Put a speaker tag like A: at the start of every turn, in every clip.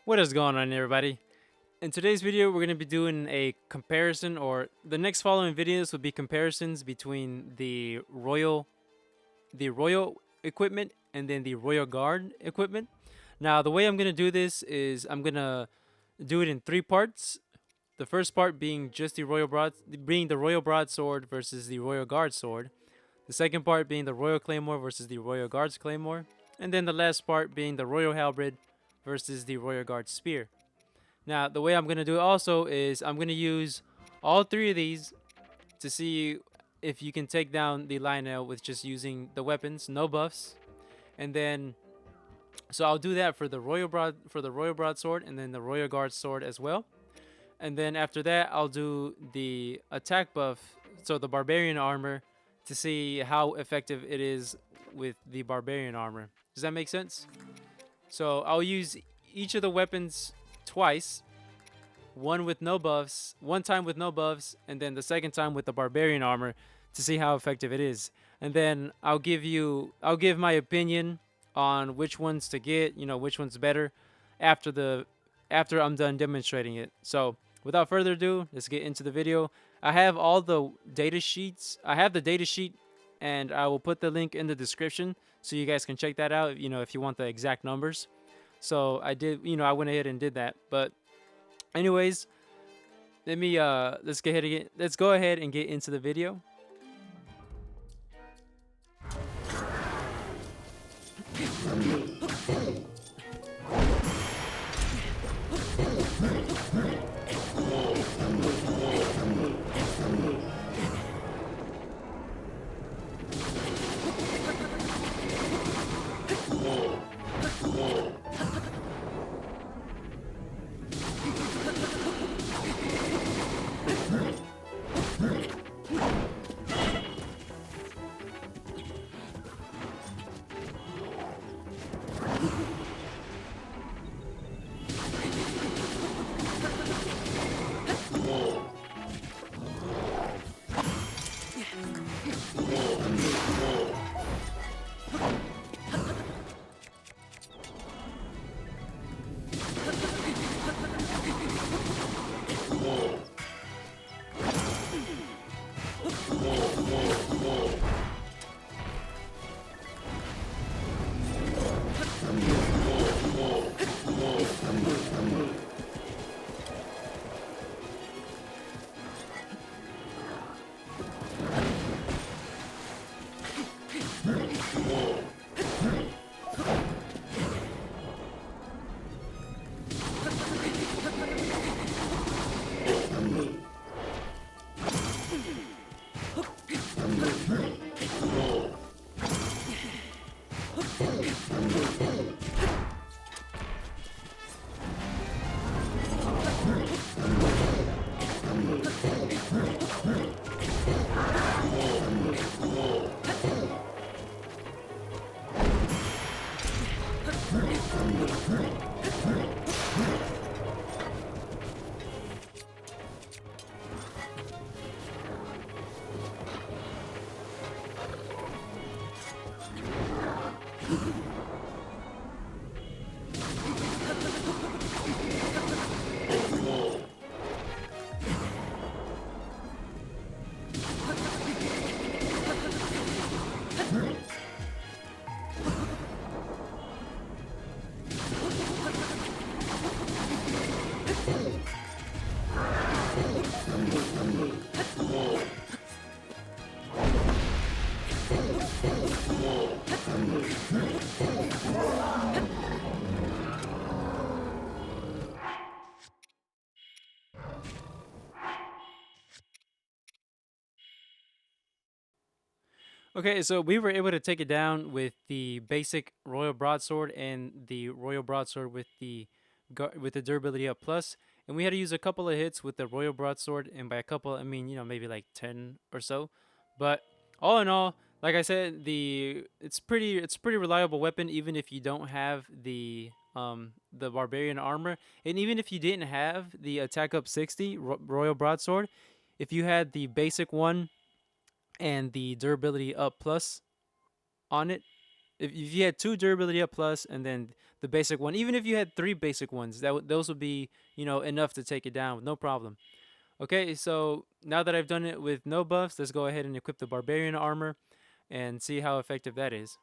A: What is going on, everybody? In today's video, we're going to be doing a comparison, or the next following videos will be comparisons between the royal equipment and then the royal guard equipment. Now, the way I'm going to do this is I'm going to do it in three parts. The first part being just the royal broadsword versus the royal guard sword. The second part being the royal claymore versus the royal guard's claymore, and then the last part being the royal halberd versus the royal guard spear. Now, the way I'm going to do it also is I'm going to use all three of these to see if you can take down the Lionel with just using the weapons, no buffs. And then, so I'll do that for the royal broadsword and then the royal guard sword as well. And then after that, I'll do the attack buff, so the barbarian armor, to see how effective it is with the barbarian armor. Does that make sense? So I'll use each of the weapons twice, one time with no buffs, and then the second time with the barbarian armor to see how effective it is. And then I'll give my opinion on which ones to get, which one's better after I'm done demonstrating it. So, without further ado, let's get into the video. I have all the data sheets. I have the data sheet, and I will put the link in the description so you guys can check that out, if you want the exact numbers. So, I went ahead and did that. But anyways, let's go ahead and get into the video. Okay, so we were able to take it down with the basic royal broadsword and the royal broadsword with the durability up plus, and we had to use a couple of hits with the royal broadsword, and by a couple I mean maybe like 10 or so. But all in all, like I said, it's pretty reliable weapon even if you don't have the barbarian armor, and even if you didn't have the attack up 60 royal broadsword, if you had the basic one and the durability up plus on it, if you had two durability up plus and then the basic one, even if you had three basic ones, those would be, you know, enough to take it down with no problem. Okay, so now that I've done it with no buffs, let's go ahead and equip the Barbarian Armor and see how effective that is.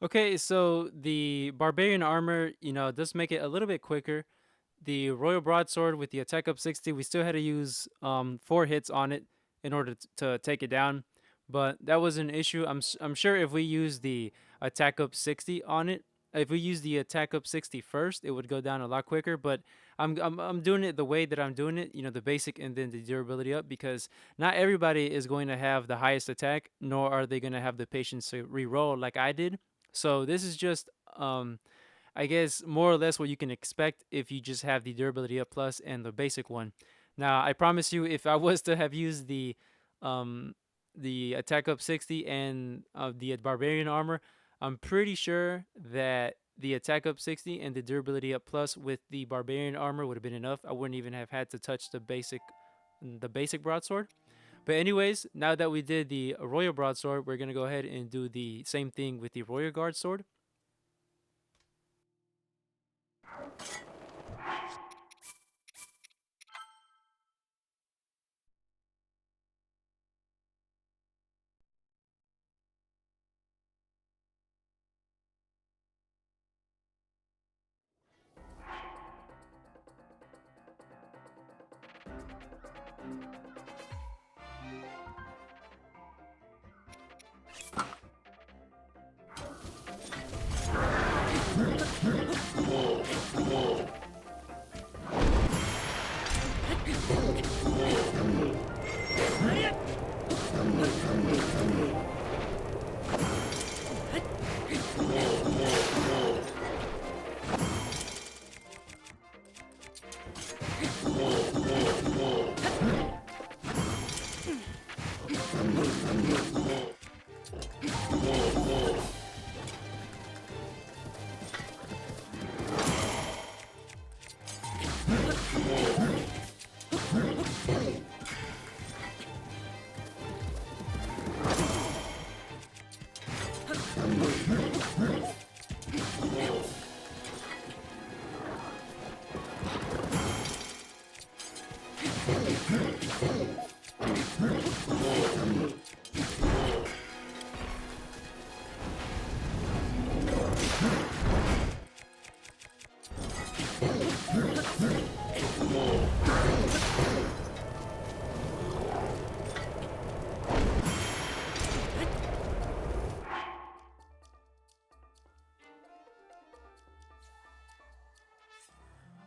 A: Okay, so the Barbarian Armor, you know, does make it a little bit quicker. The Royal Broadsword with the attack up 60, we still had to use 4 hits on it in order to take it down, but that was an issue. I'm sure if we use the attack up 60 on it, if we use the attack up 60 first, it would go down a lot quicker. But I'm doing it the way that I'm doing it, you know, the basic and then the durability up, because not everybody is going to have the highest attack, nor are they going to have the patience to re-roll like I did. So this is just I guess more or less what you can expect if you just have the durability up plus and the basic one. Now, I promise you, if I was to have used um, the attack up 60 and the barbarian armor, I'm pretty sure that the attack up 60 and the durability up plus with the barbarian armor would have been enough. I wouldn't even have had to touch the basic broadsword. But anyways, now that we did the royal broadsword, we're gonna go ahead and do the same thing with the royal guard sword.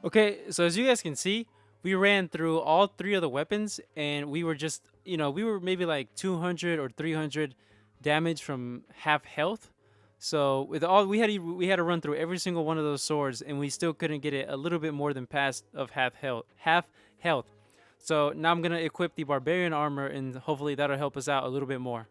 A: Okay, so as you guys can see, we ran through all three of the weapons, and we were just, we were maybe like 200 or 300 damage from half health. So with all we had to run through every single one of those swords, and we still couldn't get it a little bit more than past of half health. Half health. So now I'm gonna equip the Barbarian Armor, and hopefully that'll help us out a little bit more.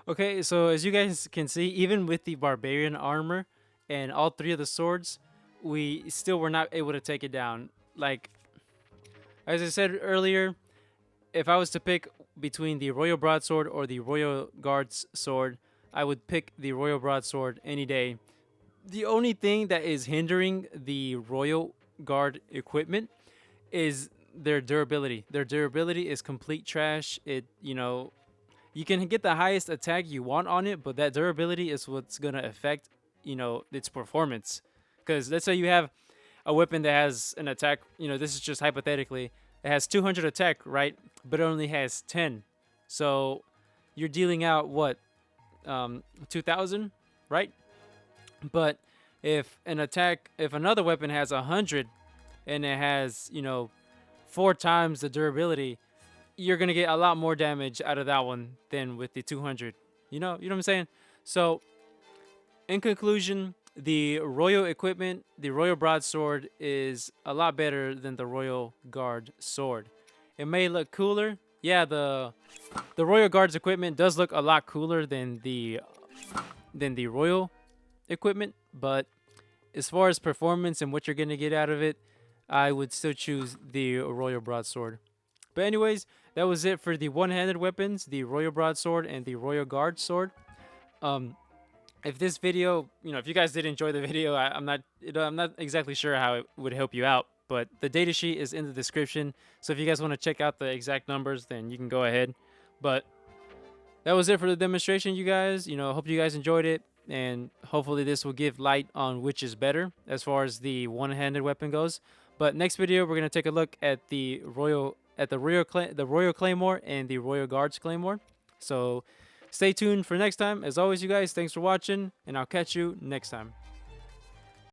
A: Okay, so as you guys can see, even with the Barbarian Armor and all three of the swords, we still were not able to take it down. Like, as I said earlier, if I was to pick between the Royal Broadsword or the Royal Guard's sword, I would pick the Royal Broadsword any day. The only thing that is hindering the Royal Guard equipment is their durability. Their durability is complete trash. You can get the highest attack you want on it, but that durability is what's going to affect, its performance. Because let's say you have a weapon that has an attack, this is just hypothetically, it has 200 attack, right? But it only has 10. So you're dealing out what? 2,000, right? But if another weapon has 100 and it has, 4 times the durability, you're gonna get a lot more damage out of that one than with the 200. You know what I'm saying? So, in conclusion, the Royal equipment, the Royal Broadsword, is a lot better than the Royal Guard sword. It may look cooler. Yeah, the Royal Guard's equipment does look a lot cooler than the Royal equipment, but as far as performance and what you're gonna get out of it, I would still choose the Royal Broadsword. But anyways, that was it for the one-handed weapons, the Royal Broadsword and the Royal Guard sword. If this video, if you guys did enjoy the video, I'm not exactly sure how it would help you out, but the datasheet is in the description. So if you guys want to check out the exact numbers, then you can go ahead. But that was it for the demonstration, you guys. Hope you guys enjoyed it, and hopefully this will give light on which is better as far as the one-handed weapon goes. But next video, we're gonna take a look at the Royal Claymore and the Royal Guard's Claymore. So stay tuned for next time. As always, you guys, thanks for watching, and I'll catch you next time.